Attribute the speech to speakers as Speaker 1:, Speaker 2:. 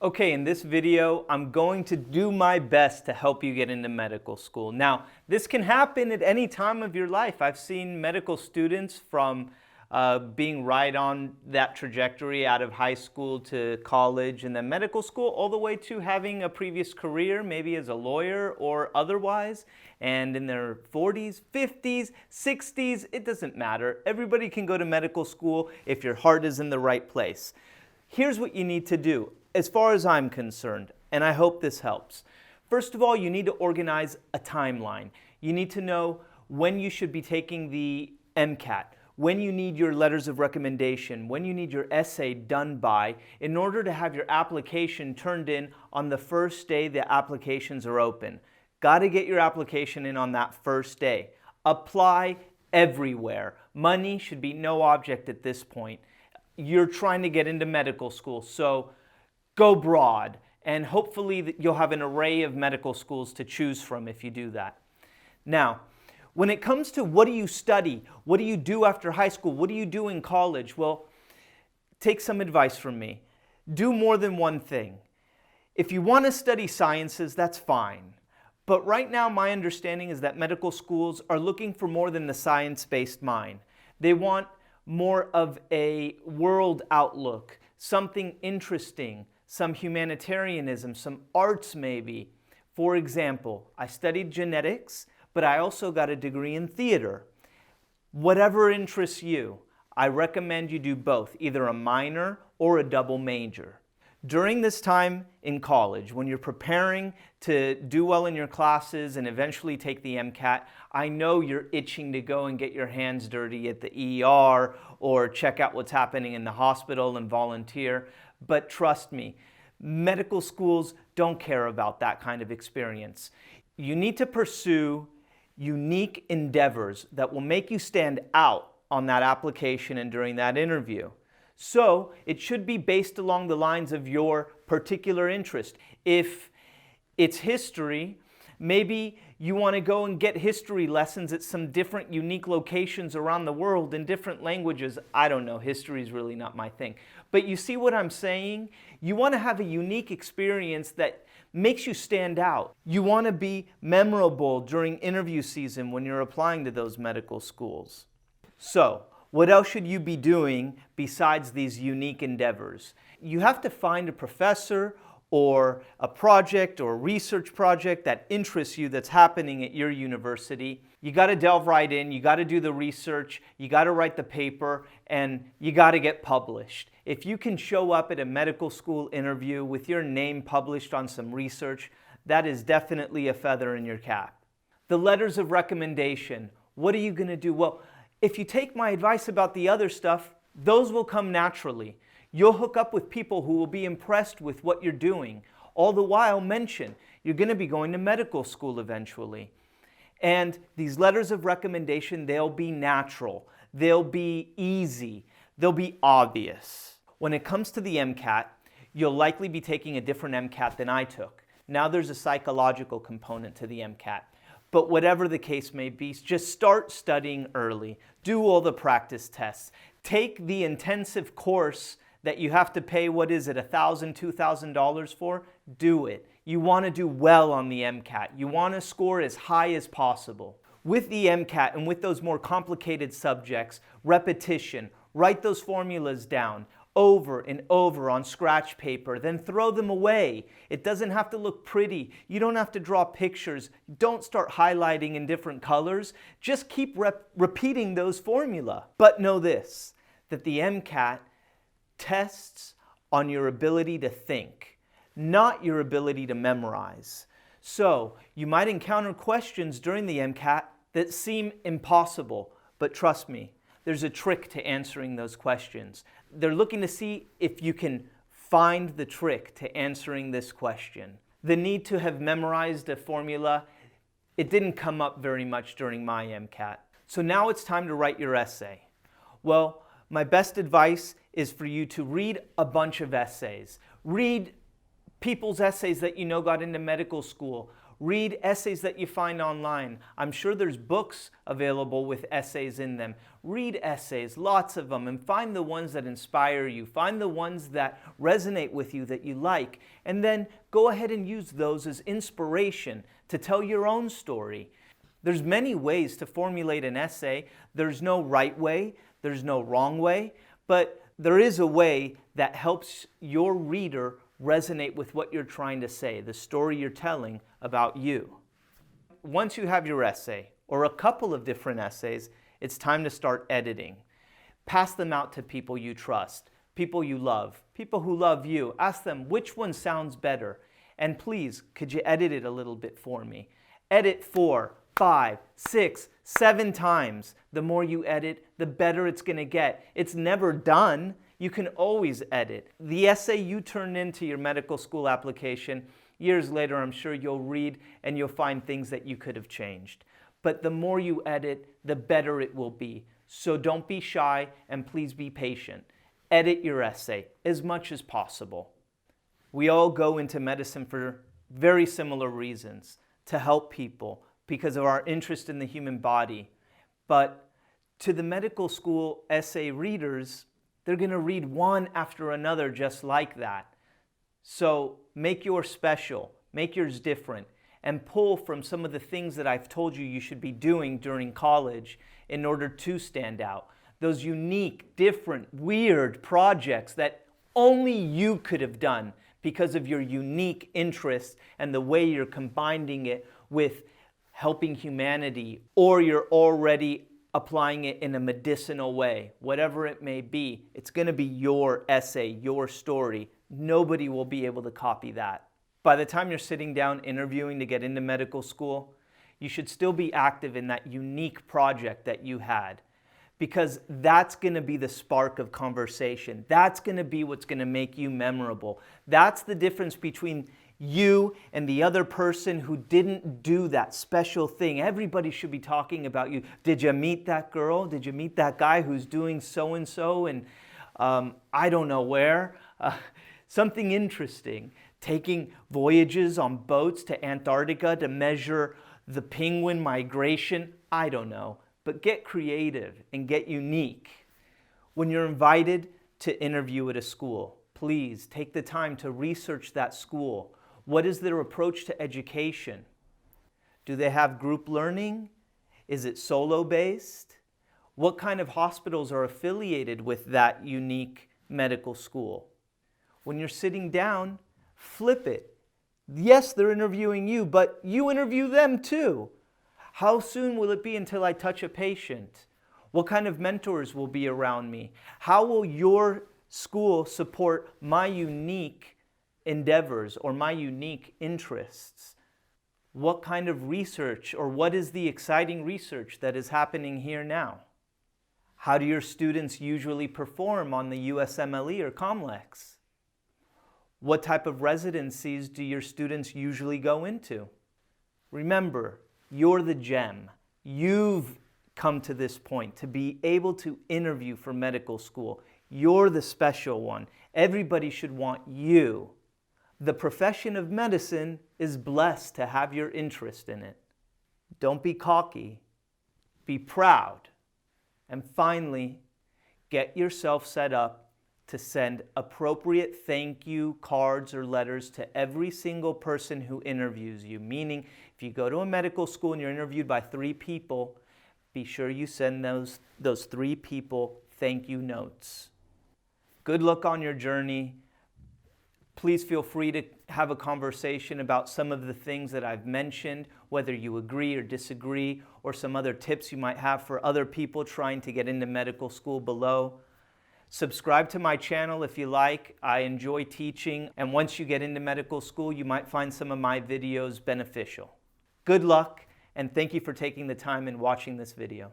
Speaker 1: Okay, in this video, I'm going to do my best to help you get into medical school. Now, this can happen at any time of your life. I've seen medical students from being right on that trajectory out of high school to college and then medical school, all the way to having a previous career, maybe as a lawyer or otherwise, and in their 40s, 50s, 60s, it doesn't matter. Everybody can go to medical school if your heart is in the right place. Here's what you need to do, as far as I'm concerned, and I hope this helps. First of all, you need to organize a timeline. You need to know when you should be taking the MCAT, when you need your letters of recommendation, when you need your essay done by, in order to have your application turned in on the first day the applications are open. Got to get your application in on that first day. Apply everywhere. Money should be no object at this point. You're trying to get into medical school, so go broad, and hopefully you'll have an array of medical schools to choose from if you do that. Now, when it comes to what do you study, what do you do after high school, what do you do in college, well, take some advice from me. Do more than one thing. If you want to study sciences, that's fine. But right now, my understanding is that medical schools are looking for more than the science-based mind. They want more of a world outlook, something interesting, some humanitarianism, some arts maybe. For example, I studied genetics, but I also got a degree in theater. Whatever interests you, I recommend you do both, either a minor or a double major. During this time in college, when you're preparing to do well in your classes and eventually take the MCAT, I know you're itching to go and get your hands dirty at the ER or check out what's happening in the hospital and volunteer. But trust me, medical schools don't care about that kind of experience. You need to pursue unique endeavors that will make you stand out on that application and during that interview. So it should be based along the lines of your particular interest. If it's history, maybe you want to go and get history lessons at some different unique locations around the world in different languages. I don't know, history is really not my thing. But you see what I'm saying? You want to have a unique experience that makes you stand out. You want to be memorable during interview season when you're applying to those medical schools. So, what else should you be doing besides these unique endeavors? You have to find a professor or a project or a research project that interests you that's happening at your university. You got to delve right in, you got to do the research, you got to write the paper, and you got to get published. If you can show up at a medical school interview with your name published on some research, that is definitely a feather in your cap. The letters of recommendation, what are you going to do? Well, if you take my advice about the other stuff, those will come naturally. You'll hook up with people who will be impressed with what you're doing. All the while mention, you're going to be going to medical school eventually. And these letters of recommendation, they'll be natural. They'll be easy. They'll be obvious. When it comes to the MCAT, you'll likely be taking a different MCAT than I took. Now there's a psychological component to the MCAT. But whatever the case may be, just start studying early. Do all the practice tests. Take the intensive course that you have to pay, what is it, $1,000, $2,000 for? Do it. You want to do well on the MCAT. You want to score as high as possible. With the MCAT and with those more complicated subjects, repetition, write those formulas down over and over on scratch paper, then throw them away. It doesn't have to look pretty. You don't have to draw pictures. Don't start highlighting in different colors. Just keep repeating those formula. But know this, that the MCAT tests on your ability to think, not your ability to memorize. So you might encounter questions during the MCAT that seem impossible, but trust me, there's a trick to answering those questions. They're looking to see if you can find the trick to answering this question. The need to have memorized a formula, it didn't come up very much during my MCAT. So now it's time to write your essay. Well, my best advice is for you to read a bunch of essays. Read people's essays that you know got into medical school. Read essays that you find online. I'm sure there's books available with essays in them. Read essays, lots of them, and find the ones that inspire you. Find the ones that resonate with you, that you like, and then go ahead and use those as inspiration to tell your own story. There's many ways to formulate an essay. There's no right way, there's no wrong way, but there is a way that helps your reader resonate with what you're trying to say, the story you're telling about you. Once you have your essay, or a couple of different essays, it's time to start editing. Pass them out to people you trust, people you love, people who love you. Ask them which one sounds better. And please, could you edit it a little bit for me? Edit 4, 5, 6, 7 times. The more you edit, the better it's going to get. It's never done. You can always edit. The essay you turn into your medical school application, years later, I'm sure you'll read and you'll find things that you could have changed. But the more you edit, the better it will be. So don't be shy and please be patient. Edit your essay as much as possible. We all go into medicine for very similar reasons, to help people because of our interest in the human body. But to the medical school essay readers, they're going to read one after another just like that. So make yours special, make yours different, and pull from some of the things that I've told you should be doing during college in order to stand out. Those unique, different, weird projects that only you could have done because of your unique interests and the way you're combining it with helping humanity, or you're already applying it in a medicinal way. Whatever it may be, it's going to be your essay, your story. Nobody will be able to copy that. By the time you're sitting down interviewing to get into medical school, you should still be active in that unique project that you had, because that's going to be the spark of conversation. That's going to be what's going to make you memorable. That's the difference between you and the other person who didn't do that special thing. Everybody should be talking about you. Did you meet that girl? Did you meet that guy who's doing so-and-so and I don't know where? Something interesting. Taking voyages on boats to Antarctica to measure the penguin migration. I don't know. But get creative and get unique. When you're invited to interview at a school, please take the time to research that school. What is their approach to education? Do they have group learning? Is it solo-based? What kind of hospitals are affiliated with that unique medical school? When you're sitting down, flip it. Yes, they're interviewing you, but you interview them too. How soon will it be until I touch a patient? What kind of mentors will be around me? How will your school support my unique endeavors or my unique interests? What kind of research, or what is the exciting research that is happening here now? How do your students usually perform on the USMLE or COMLEX? What type of residencies do your students usually go into? Remember, you're the gem. You've come to this point to be able to interview for medical school. You're the special one. Everybody should want you. The profession of medicine is blessed to have your interest in it. Don't be cocky. Be proud. And finally, get yourself set up to send appropriate thank you cards or letters to every single person who interviews you. Meaning, if you go to a medical school and you're interviewed by 3 people, be sure you send those 3 people thank you notes. Good luck on your journey. Please feel free to have a conversation about some of the things that I've mentioned, whether you agree or disagree, or some other tips you might have for other people trying to get into medical school below. Subscribe to my channel if you like. I enjoy teaching, and once you get into medical school, you might find some of my videos beneficial. Good luck, and thank you for taking the time and watching this video.